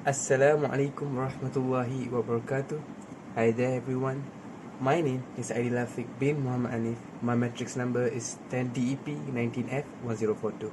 Assalamualaikum warahmatullahi wabarakatuh. Hi there everyone. My name is Aidil Afiq bin Muhammad Anif. My matrix number is 10DEP 19F1042.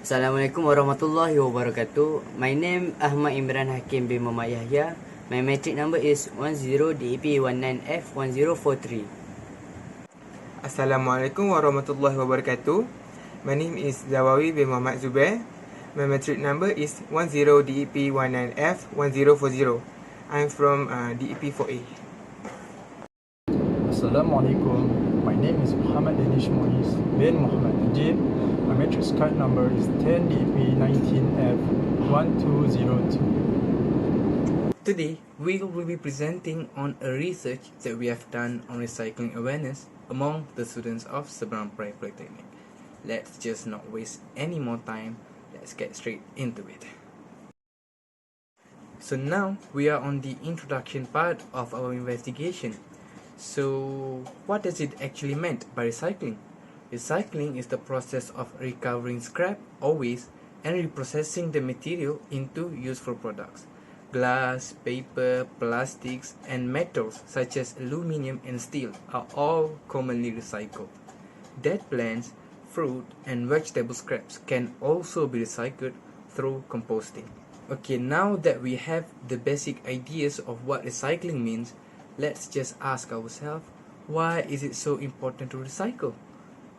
Assalamualaikum warahmatullahi wabarakatuh. My name Ahmad Imran Hakim bin Muhammad Yahya. My matric number is 10DEP19F1043. Assalamualaikum warahmatullahi wabarakatuh. My name is Zawawi bin Muhammad Zubair. My matric number is 10DEP19F1040. I'm from DEP 4A. Assalamualaikum. My name is Muhammad Danish Mois bin Muhammad Najib. My matrix card number is 10DEP19F1202. Today, we will be presenting on a research that we have done on recycling awareness among the students of Seberang Perai Polytechnic. Let's just not waste any more time. Let's get straight into it. So now we are on the introduction part of our investigation. So what does it actually mean by recycling? Recycling is the process of recovering scrap or waste and reprocessing the material into useful products. Glass, paper, plastics, and metals such as aluminium and steel are all commonly recycled. Dead plants, fruit, and vegetable scraps can also be recycled through composting. Okay, now that we have the basic ideas of what recycling means, let's just ask ourselves, why is it so important to recycle?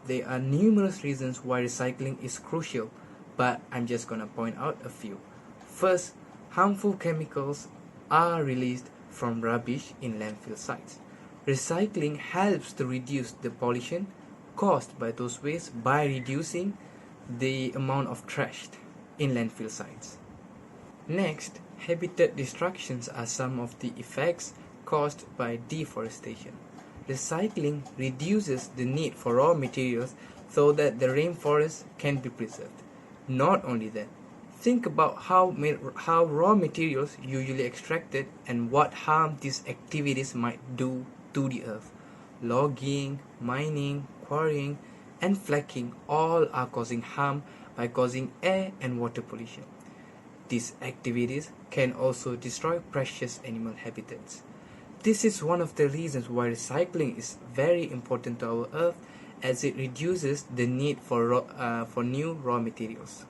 There are numerous reasons why recycling is crucial, but I'm just gonna point out a few. First, harmful chemicals are released from rubbish in landfill sites. Recycling helps to reduce the pollution caused by those wastes by reducing the amount of trash in landfill sites. Next, habitat destructions are some of the effects caused by deforestation. Recycling reduces the need for raw materials so that the rainforest can be preserved. Not only that, think about how raw materials usually extracted and what harm these activities might do to the earth. Logging, mining, quarrying, and fracking all are causing harm by causing air and water pollution. These activities can also destroy precious animal habitats. This is one of the reasons why recycling is very important to our earth, as it reduces the need for new raw materials.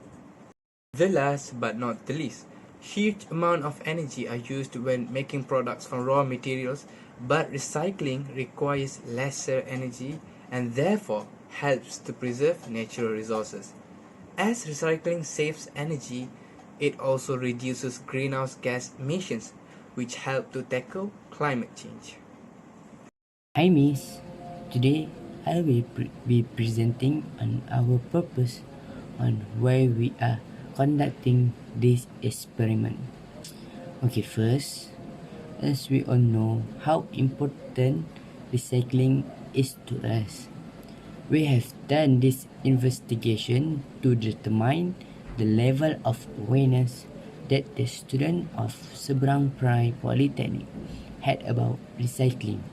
The last but not the least, huge amount of energy are used when making products from raw materials, but recycling requires lesser energy and therefore helps to preserve natural resources. As recycling saves energy, it also reduces greenhouse gas emissions, which help to tackle climate change. Hi Miss. Today I will be presenting on our purpose on why we are conducting this experiment. Okay, first, as we all know how important recycling is to us, we have done this investigation to determine the level of awareness that the student of Seberang Perai Polytechnic had about recycling.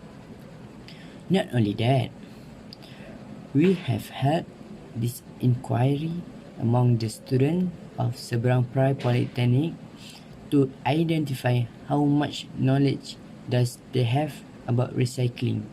Not only that, we have held this inquiry among the students of Seberang Perai Polytechnic to identify how much knowledge does they have about recycling.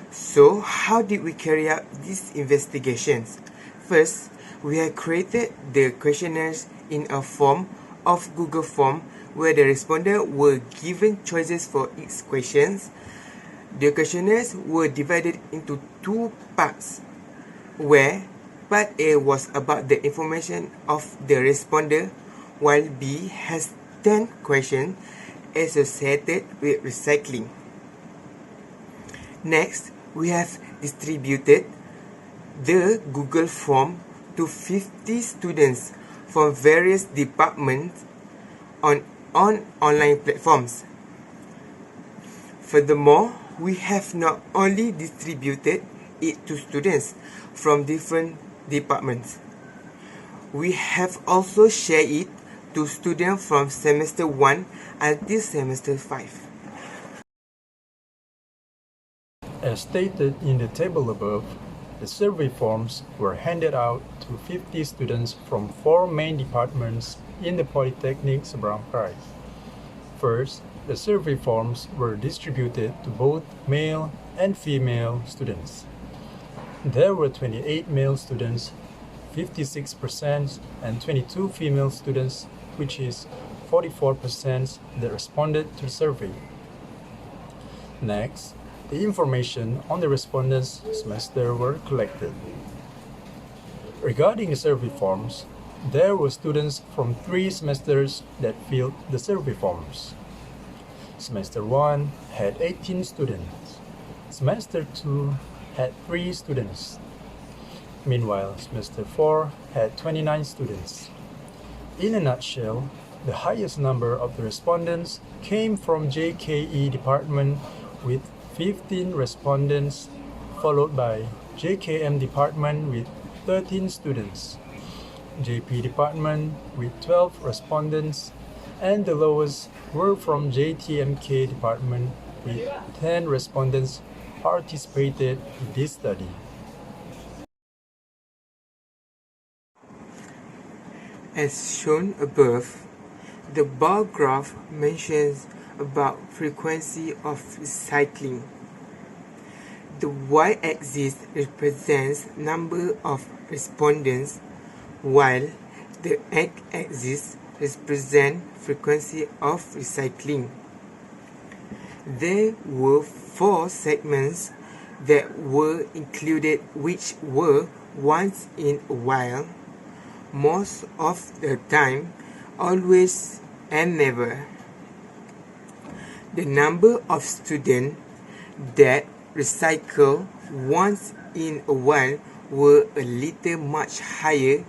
So, how did we carry out these investigations? First, we have created the questionnaires in a form of Google Form where the respondents were given choices for each questions. The questionnaires were divided into two parts, where part A was about the information of the responder, while B has 10 questions associated with recycling. Next, we have distributed the Google Form to 50 students from various departments on online platforms. Furthermore, we have not only distributed it to students from different departments, we have also shared it to students from semester 1 until semester 5. As stated in the table above, The survey forms were handed out to 50 students from 4 main departments in the Polytechnic Seberang Perai. First, the survey forms were distributed to both male and female students. There were 28 male students, 56%, and 22 female students, which is 44% that responded to the survey. Next, the information on the respondents' semester were collected. Regarding the survey forms, there were students from 3 semesters that filled the survey forms. Semester 1 had 18 students. Semester 2 had 3 students. Meanwhile, semester 4 had 29 students. In a nutshell, the highest number of the respondents came from JKE department with 15 respondents, followed by JKM department with 13 students, JP department with 12 respondents, and the lowest were from JTMK department with 10 respondents participated in this study. As shown above, the bar graph mentions about frequency of recycling. The y-axis represents number of respondents, while the x-axis represents frequency of recycling. There were 4 segments that were included, which were once in a while, most of the time, always, and never. The number of students that recycle once in a while were a little much higher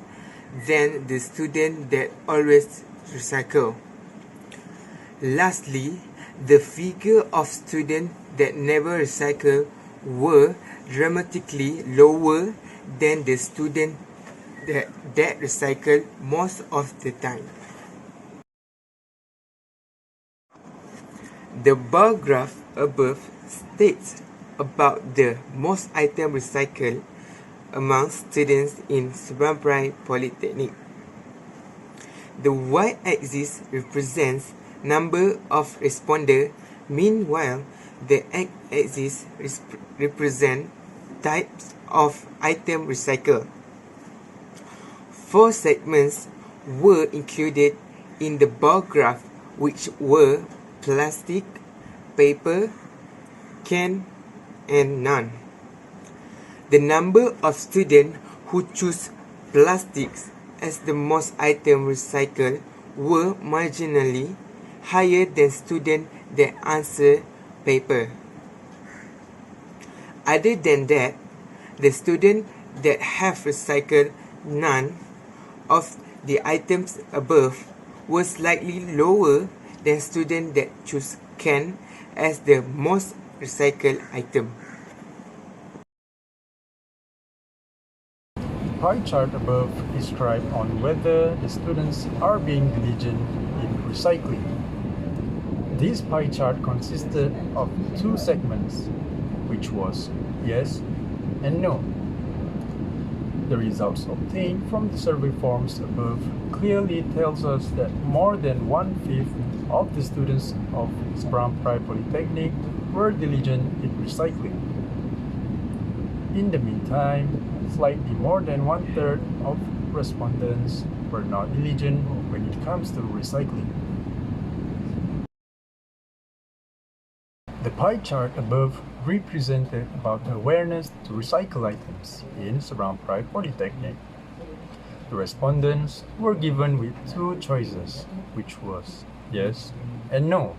than the students that always recycle. Lastly, the figure of students that never recycle were dramatically lower than the students that recycle most of the time. The bar graph above states about the most items recycled among students in Seberang Perai Polytechnic. The y-axis represents number of respondents, meanwhile the x-axis represents types of item recycled. 4 segments were included in the bar graph, which were plastic, paper, can, and none. The number of students who choose plastics as the most item recycled were marginally higher than students that answered paper. Other than that, the students that have recycled none of the items above were slightly lower than students that choose can as the most recycled item. The pie chart above describes on whether the students are being diligent in recycling. This pie chart consisted of 2 segments, which was yes and no. The results obtained from the survey forms above clearly tells us that more than 1/5 of the students of Seberang Perai Polytechnic were diligent in recycling. In the meantime, slightly more than 1/3 of respondents were not diligent when it comes to recycling. The pie chart above represented about the awareness to recycle items in Seberang Perai Polytechnic. The respondents were given with 2 choices, which was yes and no.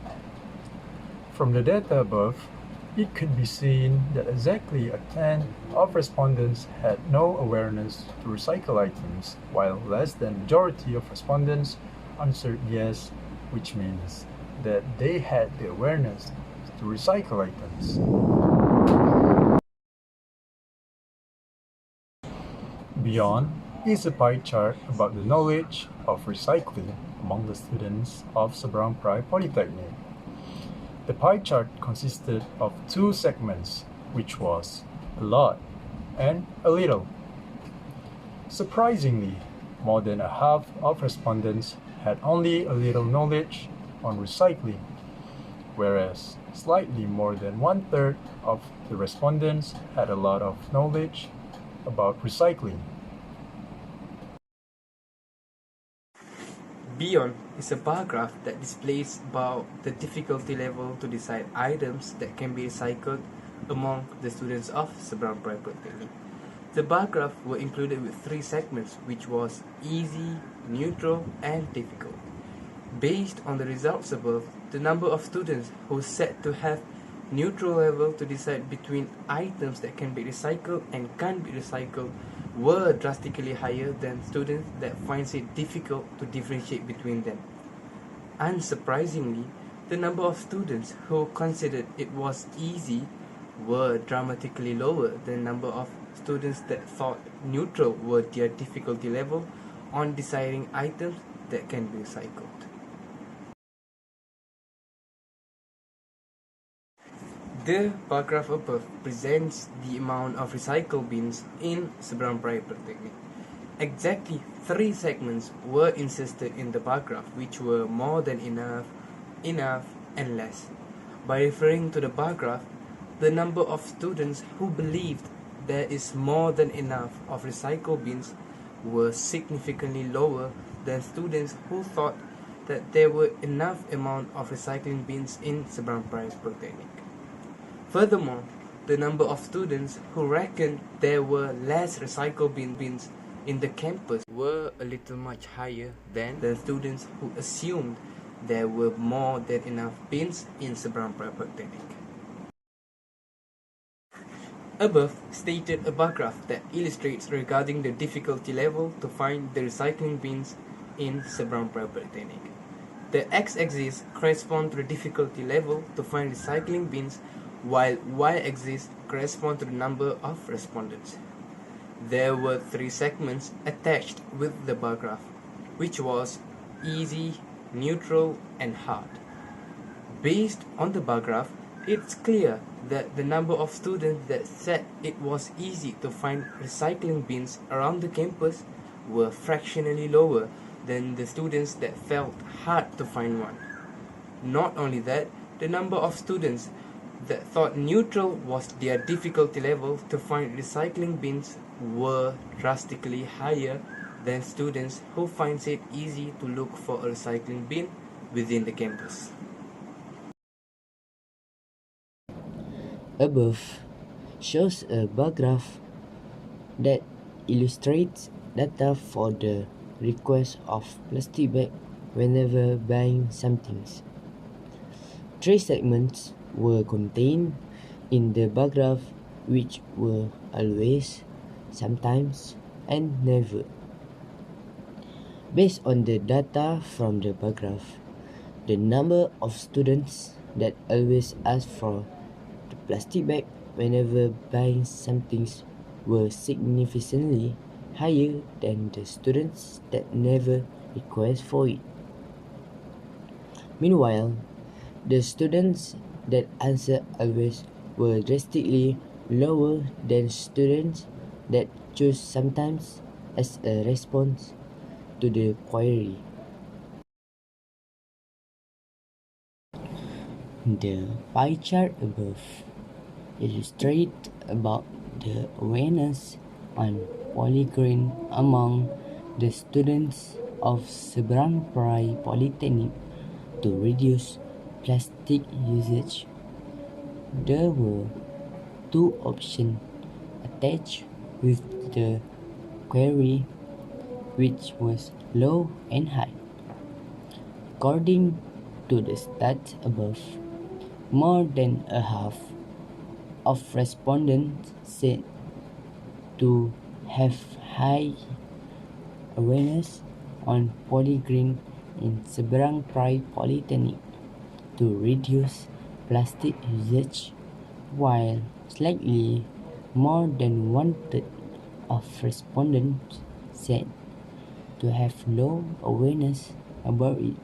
From the data above, it could be seen that exactly a tenth of respondents had no awareness to recycle items, while less than majority of respondents answered yes, which means that they had the awareness to recycle items. Beyond is a pie chart about the knowledge of recycling among the students of Seberang Perai Polytechnic. The pie chart consisted of 2 segments, which was a lot and a little. Surprisingly, more than a half of respondents had only a little knowledge on recycling, whereas slightly more than one-third of the respondents had a lot of knowledge about recycling. Beyond is a bar graph that displays about the difficulty level to decide items that can be recycled among the students of Seberang Praya Polytechnic. The bar graph were included with 3 segments, which was easy, neutral, and difficult. Based on the results above, the number of students who said to have neutral level to decide between items that can be recycled and can't be recycled were drastically higher than students that finds it difficult to differentiate between them. Unsurprisingly, the number of students who considered it was easy were dramatically lower than the number of students that thought neutral were their difficulty level on deciding items that can be recycled. The bar graph above presents the amount of recycle bins in Seberang Praya Polytechnic. Exactly 3 segments were inserted in the bar graph, which were more than enough, and less. By referring to the bar graph, the number of students who believed there is more than enough of recycle bins were significantly lower than students who thought that there were enough amount of recycling bins in Seberang Praya Polytechnic. Furthermore, the number of students who reckoned there were less recycle bins in the campus were a little much higher than the students who assumed there were more than enough bins in Seberang Praya Polytechnic. Above stated a bar graph that illustrates regarding the difficulty level to find the recycling bins in Seberang Praya Polytechnic. The x-axis corresponds to the difficulty level to find recycling bins, while y-axis corresponds to the number of respondents. There were 3 segments attached with the bar graph, which was easy, neutral, and hard. Based on the bar graph, it's clear that the number of students that said it was easy to find recycling bins around the campus were fractionally lower than the students that felt hard to find one. Not only that, the number of students that thought neutral was their difficulty level to find recycling bins were drastically higher than students who finds it easy to look for a recycling bin within the campus. Above shows a bar graph that illustrates data for the request of plastic bag whenever buying something. 3 segments were contained in the bar graph, which were always, sometimes, and never. Based on the data from the bar graph, the number of students that always asked for the plastic bag whenever buying something were significantly higher than the students that never request for it. Meanwhile, the students that answered always were drastically lower than students that chose sometimes as a response to the query. The pie chart above illustrates about the awareness on polygreen among the students of Seberang Praya Polytechnic to reduce plastic usage. There were 2 options attached with the query, which was low and high. According to the stats above, more than a half of respondents said to have high awareness on polygreen in Seberang Praya Polytechnic to reduce plastic usage, while slightly more than 1/3 of respondents said to have low awareness about it.